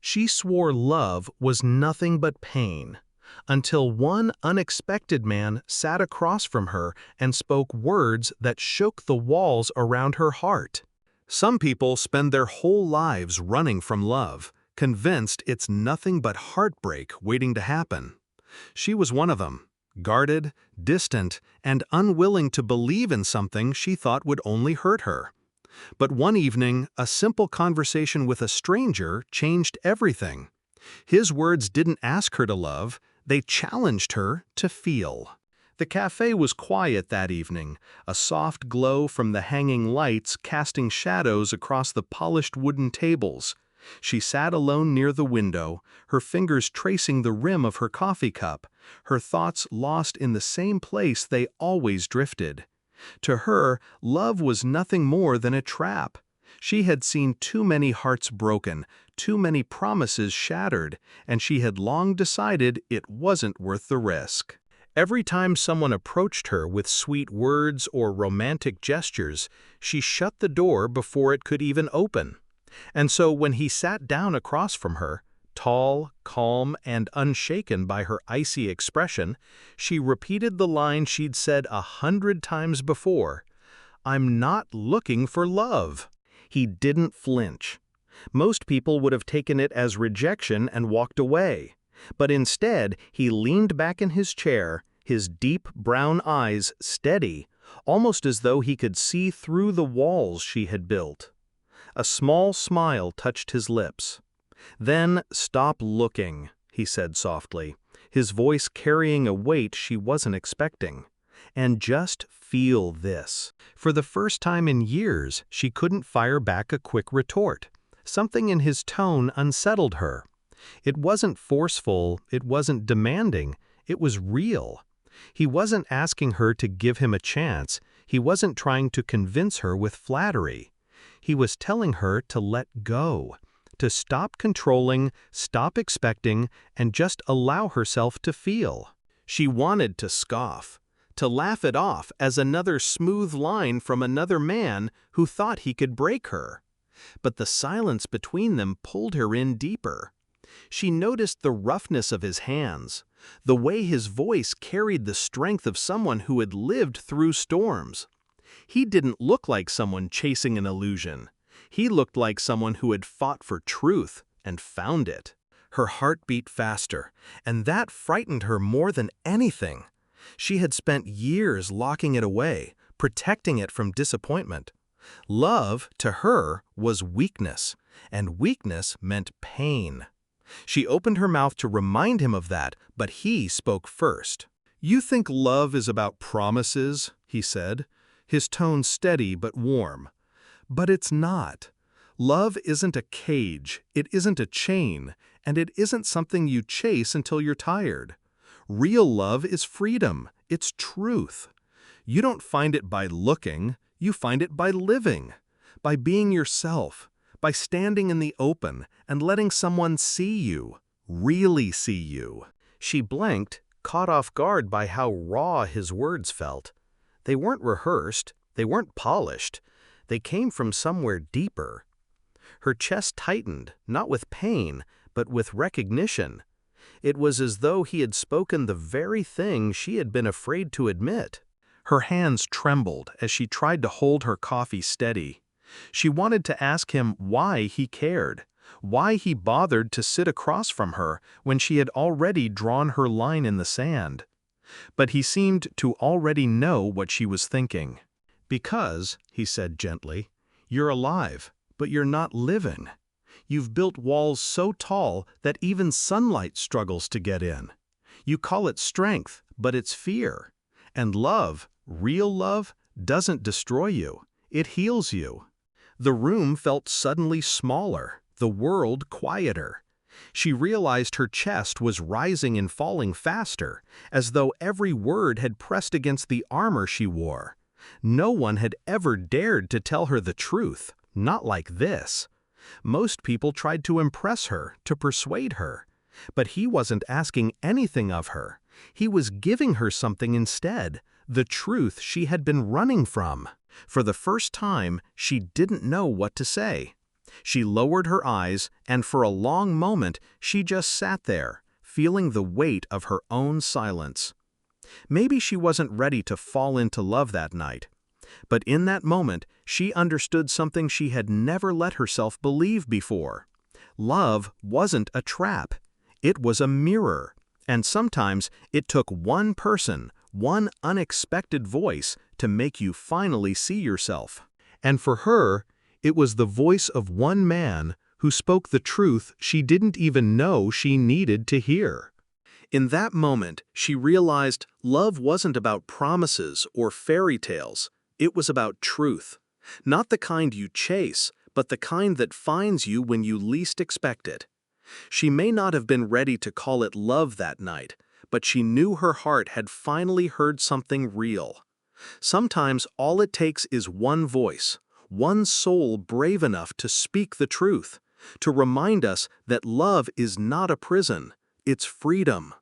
She swore love was nothing but pain, until one unexpected man sat across from her and spoke words that shook the walls around her heart. Some people spend their whole lives running from love, convinced it's nothing but heartbreak waiting to happen. She was one of them, guarded, distant, and unwilling to believe in something she thought would only hurt her. But one evening, a simple conversation with a stranger changed everything. His words didn't ask her to love, they challenged her to feel. The cafe was quiet that evening, a soft glow from the hanging lights casting shadows across the polished wooden tables. She sat alone near the window, her fingers tracing the rim of her coffee cup, her thoughts lost in the same place they always drifted. To her, love was nothing more than a trap. She had seen too many hearts broken, too many promises shattered, and she had long decided it wasn't worth the risk. Every time someone approached her with sweet words or romantic gestures, she shut the door before it could even open. And so when he sat down across from her, tall, calm, and unshaken by her icy expression, she repeated the line she'd said 100 times before, "I'm not looking for love." He didn't flinch. Most people would have taken it as rejection and walked away. But instead, he leaned back in his chair, his deep brown eyes steady, almost as though he could see through the walls she had built. A small smile touched his lips. "Then stop looking," he said softly, his voice carrying a weight she wasn't expecting. "And just feel this." For the first time in years, she couldn't fire back a quick retort. Something in his tone unsettled her. It wasn't forceful, it wasn't demanding, it was real. He wasn't asking her to give him a chance, he wasn't trying to convince her with flattery. He was telling her to let go, to stop controlling, stop expecting, and just allow herself to feel. She wanted to scoff, to laugh it off as another smooth line from another man who thought he could break her. But the silence between them pulled her in deeper. She noticed the roughness of his hands, the way his voice carried the strength of someone who had lived through storms. He didn't look like someone chasing an illusion. He looked like someone who had fought for truth and found it. Her heart beat faster, and that frightened her more than anything. She had spent years locking it away, protecting it from disappointment. Love, to her, was weakness, and weakness meant pain. She opened her mouth to remind him of that, but he spoke first. "You think love is about promises," he said, his tone steady but warm. "But it's not. Love isn't a cage, it isn't a chain, and it isn't something you chase until you're tired. Real love is freedom, it's truth. You don't find it by looking, you find it by living, by being yourself, by standing in the open and letting someone see you, really see you." She blinked, caught off guard by how raw his words felt. They weren't rehearsed, they weren't polished, they came from somewhere deeper. Her chest tightened, not with pain, but with recognition. It was as though he had spoken the very thing she had been afraid to admit. Her hands trembled as she tried to hold her coffee steady. She wanted to ask him why he cared, why he bothered to sit across from her when she had already drawn her line in the sand. But he seemed to already know what she was thinking. "Because," he said gently, "you're alive, but you're not living. You've built walls so tall that even sunlight struggles to get in. You call it strength, but it's fear. And love, real love, doesn't destroy you, it heals you." The room felt suddenly smaller, the world quieter. She realized her chest was rising and falling faster, as though every word had pressed against the armor she wore. No one had ever dared to tell her the truth, not like this. Most people tried to impress her, to persuade her. But he wasn't asking anything of her. He was giving her something instead, the truth she had been running from. For the first time, she didn't know what to say. She lowered her eyes, and for a long moment she just sat there, feeling the weight of her own silence. Maybe she wasn't ready to fall into love that night. But in that moment, she understood something she had never let herself believe before. Love wasn't a trap. It was a mirror. And sometimes it took one person, one unexpected voice, to make you finally see yourself. And for her, it was the voice of one man who spoke the truth she didn't even know she needed to hear. In that moment, she realized love wasn't about promises or fairy tales. It was about truth. Not the kind you chase, but the kind that finds you when you least expect it. She may not have been ready to call it love that night, but she knew her heart had finally heard something real. Sometimes all it takes is one voice, one soul brave enough to speak the truth, to remind us that love is not a prison, it's freedom.